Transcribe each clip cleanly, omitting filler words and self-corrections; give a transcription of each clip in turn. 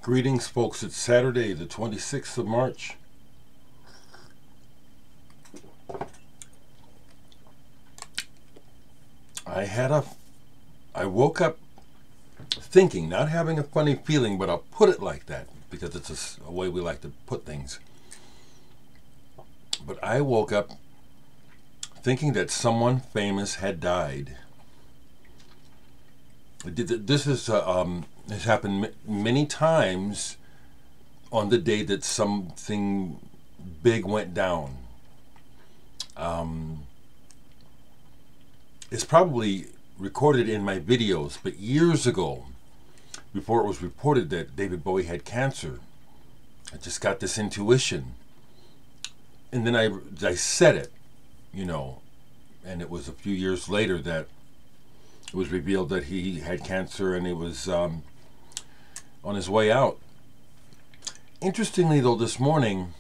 Greetings, folks. It's Saturday, the 26th of March. I woke up thinking, not having a funny feeling, but I'll put it like that because it's a way we like to put things. But I woke up thinking that someone famous had died. This has happened many times on the day that something big went down. It's probably recorded in my videos, but years ago, before it was reported that David Bowie had cancer, I just got this intuition. And then I said it, and it was a few years later that it was revealed that he had cancer and he was on his way out. Interestingly, though, this morning,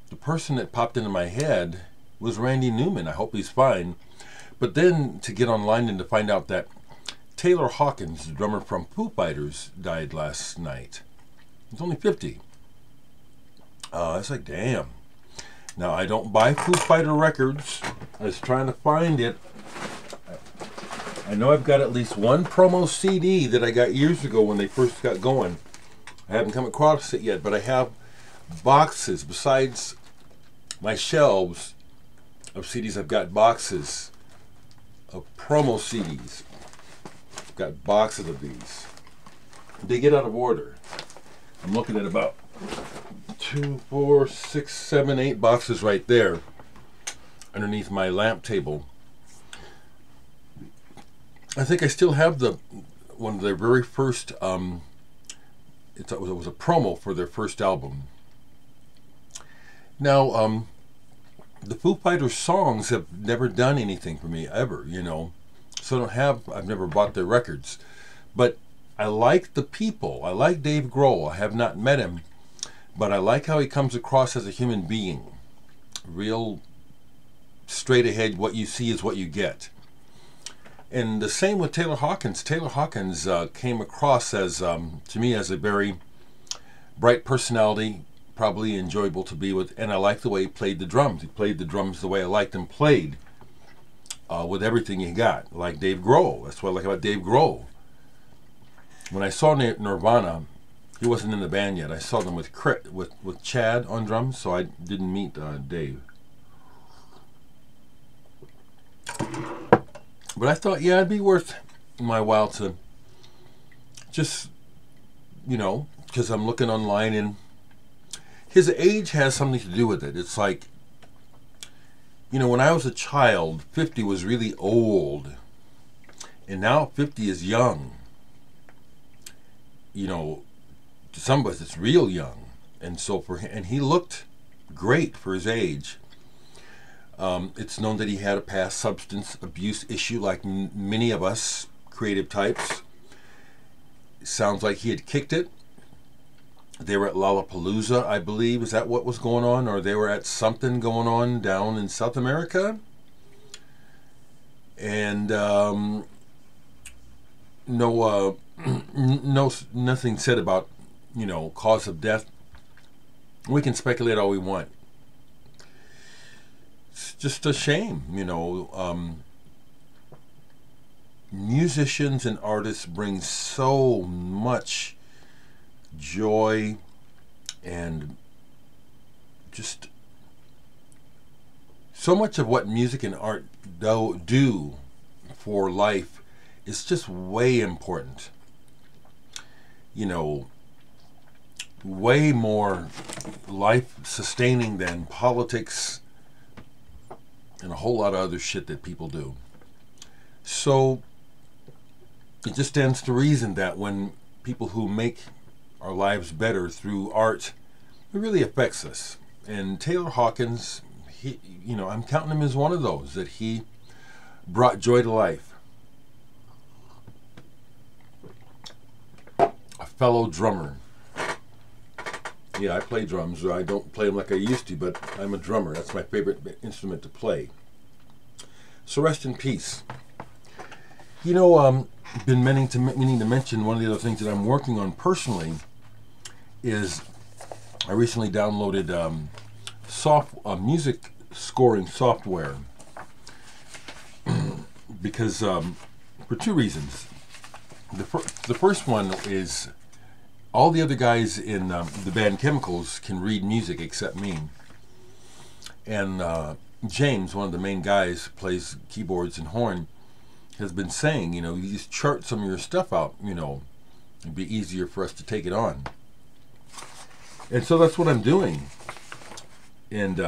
the person that popped into my head was Randy Newman. I hope he's fine. But then to get online and to find out that Taylor Hawkins, the drummer from Foo Fighters, died last night. He's only 50. It's like, damn. Now, I don't buy Foo Fighter records. I was trying to find it. I know I've got at least one promo CD that I got years ago when they first got going. I haven't come across it yet, but I have boxes. Besides my shelves of CDs, I've got boxes of promo CDs. I've got boxes of these. They get out of order. I'm looking at about 2, 4, 6, 7, 8 boxes right there underneath my lamp table. I think I still have one of their very first, it was a promo for their first album. Now, the Foo Fighters songs have never done anything for me, ever, So I've never bought their records. But I like the people. I like Dave Grohl. I have not met him. But I like how he comes across as a human being. Real straight ahead, what you see is what you get. And the same with Taylor Hawkins. Taylor Hawkins came across as, to me, as a very bright personality, probably enjoyable to be with, and I like the way he played the drums. He played the drums the way I liked him played, with everything he got, like Dave Grohl. That's what I like about Dave Grohl. When I saw Nirvana, he wasn't in the band yet. I saw them with Chad on drums, so I didn't meet Dave. But I thought, yeah, it'd be worth my while to just, because I'm looking online, and his age has something to do with it. It's like, when I was a child, 50 was really old. And now 50 is young. To some of us, it's real young. And so and he looked great for his age. It's known that he had a past substance abuse issue, like many of us creative types. It sounds like he had kicked it. They were at Lollapalooza, I believe. Is that what was going on? Or they were at something going on down in South America. And nothing said about, cause of death. We can speculate all we want. It's just a shame, musicians and artists bring so much joy and just so much of what music and art do for life is just way important. Way more life-sustaining than politics and a whole lot of other shit that people do. So it just stands to reason that when people who make our lives better through art, it really affects us. And Taylor Hawkins, I'm counting him as one of those, that he brought joy to life. A fellow drummer. Yeah, I play drums. I don't play them like I used to, but I'm a drummer. That's my favorite instrument to play. So rest in peace. Been meaning to mention one of the other things that I'm working on personally is I recently downloaded music scoring software because for two reasons. The first one is all the other guys in the band Chemicals can read music except me. And James, one of the main guys, plays keyboards and horn, has been saying, you just chart some of your stuff out, it'd be easier for us to take it on. And so that's what I'm doing. And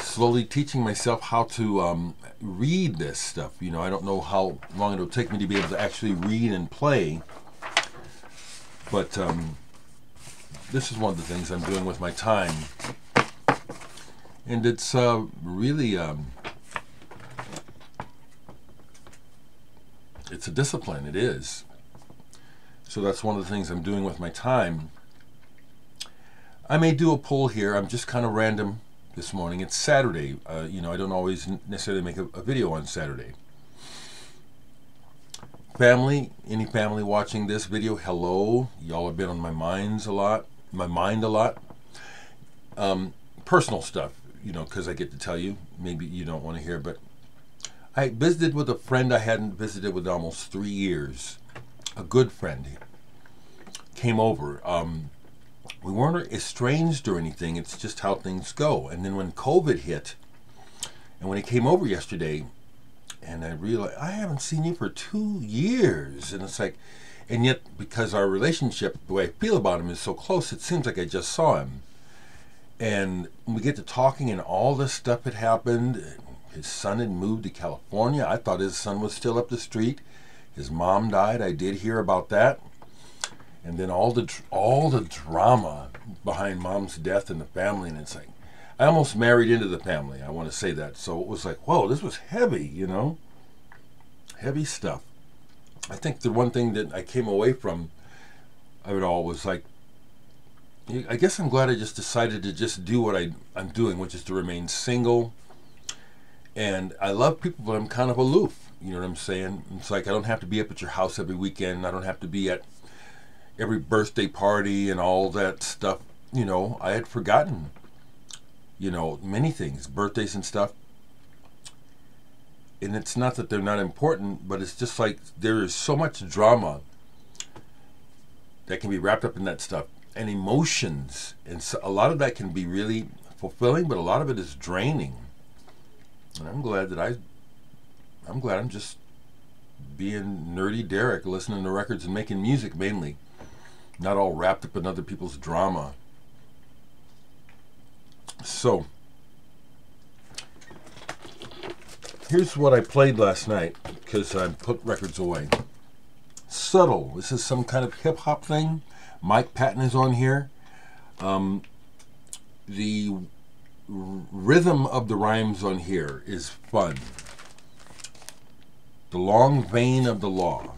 slowly teaching myself how to read this stuff. I don't know how long it'll take me to be able to actually read and play. But this is one of the things I'm doing with my time. And it's really, it's a discipline, it is. So that's one of the things I'm doing with my time. I may do a poll here. I'm just kind of random this morning. It's Saturday. I don't always necessarily make a video on Saturday. Family, any family watching this video, hello. Y'all have been on my mind a lot. Personal stuff, because I get to tell you. Maybe you don't want to hear, but I visited with a friend I hadn't visited with almost 3 years. A good friend came over. We weren't estranged or anything. It's just how things go. And then when COVID hit, and when he came over yesterday, and I realized, I haven't seen you for 2 years. And it's like, and yet because our relationship, the way I feel about him is so close, it seems like I just saw him. And we get to talking and all this stuff had happened. His son had moved to California. I thought his son was still up the street. His mom died. I did hear about that. And then all the drama behind mom's death in the family. And it's like, I almost married into the family. I want to say that. So it was like, whoa, this was heavy, heavy stuff. I think the one thing that I came away from of it all was like, I guess I'm glad I just decided to just do what I'm doing, which is to remain single. And I love people, but I'm kind of aloof. You know what I'm saying? It's like I don't have to be up at your house every weekend. I don't have to be at every birthday party and all that stuff. I had forgotten, many things, birthdays and stuff. And it's not that they're not important, but it's just like there is so much drama that can be wrapped up in that stuff. And emotions. And so a lot of that can be really fulfilling, but a lot of it is draining. And I'm glad I'm just being nerdy Dereck, listening to records and making music mainly. Not all wrapped up in other people's drama. So, here's what I played last night, because I put records away. Subtle. This is some kind of hip-hop thing. Mike Patton is on here. The rhythm of the rhymes on here is fun. The Long Vein of the Law.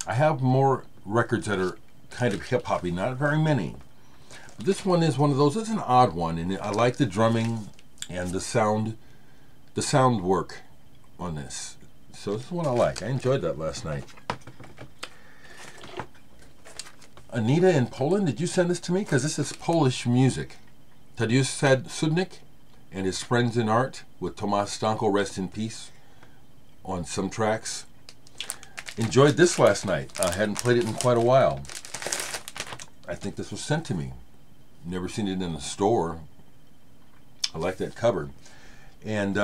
I have more records that are kind of hip-hoppy, not very many. But this one is one of those. It's an odd one, and I like the drumming and the sound work on this. So this is one I like. I enjoyed that last night. Anita in Poland, did you send this to me? Because this is Polish music. Tadeusz said Sudnik and his friends in art with Tomasz Stanko, rest in peace, on some tracks. Enjoyed this last night. I hadn't played it in quite a while. I think this was sent to me. Never seen it in a store. I like that cover. And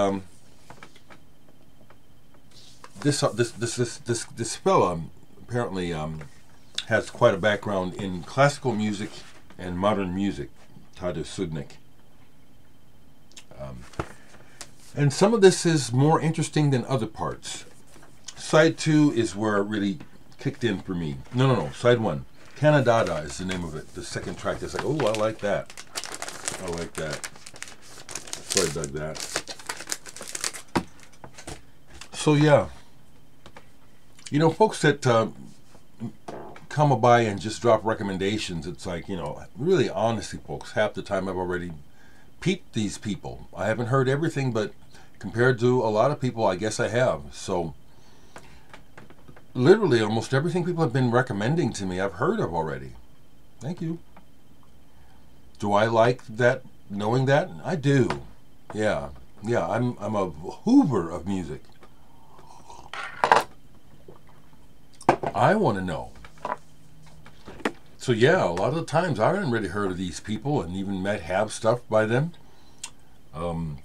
this fella apparently has quite a background in classical music and modern music, Tadeusz Sudnik. And some of this is more interesting than other parts. Side 2 is where it really kicked in for me. No. Side 1. Canadada is the name of it. The second track is like, oh, I like that. I like that. So I dug that. So yeah. Folks that come by and just drop recommendations, it's like, really honestly, folks, half the time I've already peeped these people. I haven't heard everything, but compared to a lot of people, I guess I have. So literally almost everything people have been recommending to me I've heard of already. Thank you. Do I like that, knowing that? I do. Yeah. Yeah, I'm a hoover of music. I want to know. So yeah, a lot of the times I haven't really heard of these people and even have stuff by them. Can't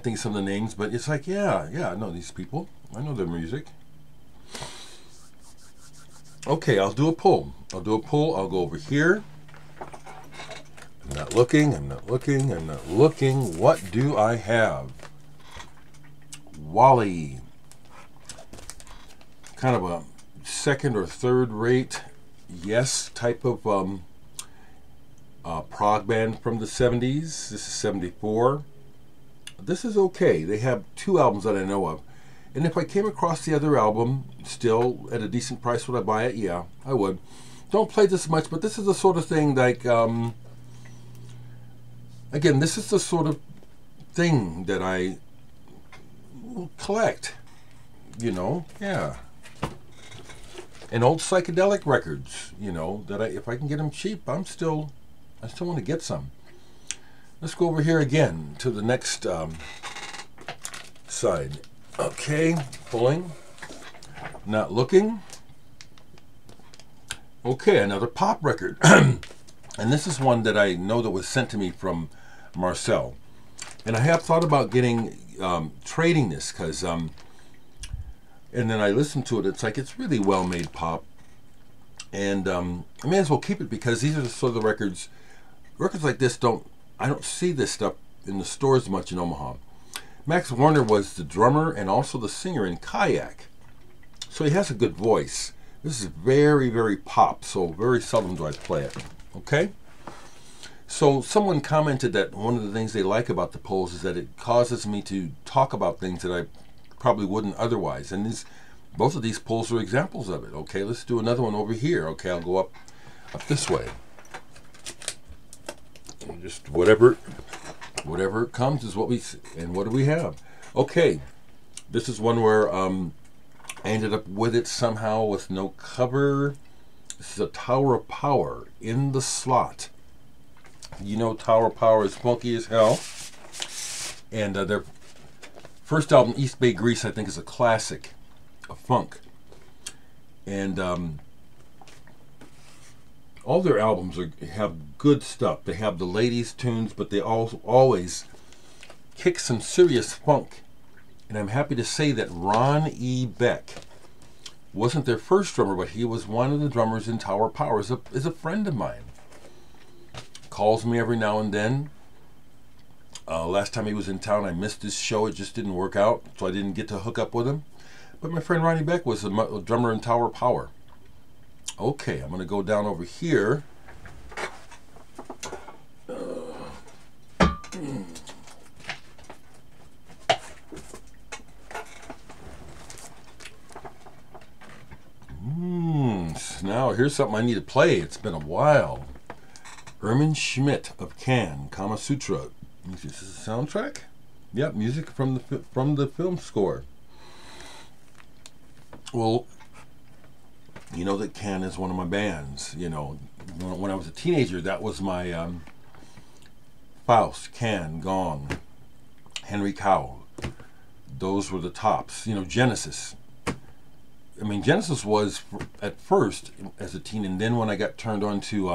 think of some of the names, but it's like, yeah, I know these people. I know their music. Okay, I'll do a pull. I'll go over here. I'm not looking. What do I have? Wally. Kind of a second or third rate, yes, type of prog band from the 70s. This is 74. This is okay. They have 2 albums that I know of. And if I came across the other album, still at a decent price, would I buy it? Yeah, I would. Don't play this much, but this is the sort of thing like, again, this is the sort of thing that I collect, you know, yeah. And old psychedelic records, you know, that if I can get them cheap, I still want to get some. Let's go over here again to the next side. Okay, pulling, not looking. Okay, another pop record. And this is one that I know that was sent to me from Marcel. And I have thought about getting, trading this, because, and then I listened to it, it's like, it's really well-made pop. And I may as well keep it, because these are the sort of the records like this I don't see this stuff in the stores much in Omaha. Max Werner was the drummer and also the singer in Kayak. So he has a good voice. This is very, very pop, so very seldom do I play it. Okay? So someone commented that one of the things they like about the polls is that it causes me to talk about things that I probably wouldn't otherwise. And both of these polls are examples of it. Okay, let's do another one over here. Okay, I'll go up this way. And just whatever comes is what we see. And what do we have? Okay, this is one where I ended up with it somehow with no cover. This is a Tower of Power in the slot. You know, Tower of Power is funky as hell. And their first album, East Bay Grease, I think is a classic of funk. And all their albums have good stuff. They have the ladies' tunes, but they always kick some serious funk. And I'm happy to say that Ron E. Beck wasn't their first drummer, but he was one of the drummers in Tower Power. Is a friend of mine. Calls me every now and then. Last time he was in town, I missed his show. It just didn't work out, so I didn't get to hook up with him. But my friend Ronnie Beck was a drummer in Tower Power. Okay, I'm going to go down over here. Now, here's something I need to play. It's been a while. Ermin Schmidt of Can, Kama Sutra. This is a soundtrack? Yep, music from the film score. Well, you know that Can is one of my bands. You know, when I was a teenager, that was my Faust, Can, Gong, Henry Cow. Those were the tops. You know, Genesis. I mean, Genesis was at first as a teen, and then when I got turned on to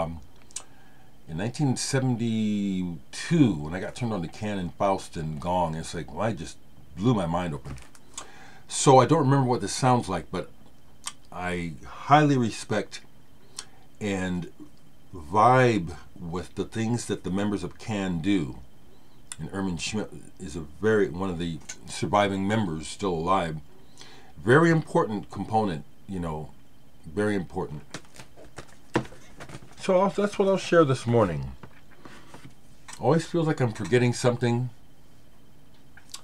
in 1972, when I got turned on to Can and Faust and Gong, it's like, well, I just blew my mind open. So I don't remember what this sounds like, but I highly respect and vibe with the things that the members of Can do. And Ermin Schmidt is one of the surviving members still alive. Very important component, you know, very important. So that's what I'll share this morning. Always feels like I'm forgetting something,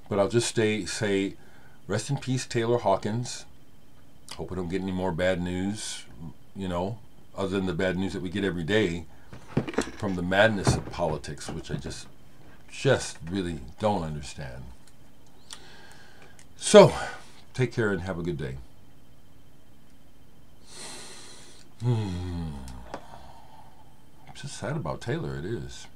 but I'll just say, rest in peace, Taylor Hawkins. Hope I don't get any more bad news, you know, other than the bad news that we get every day from the madness of politics, which I just really don't understand. So, Take care and have a good day. I'm just sad about Taylor, it is.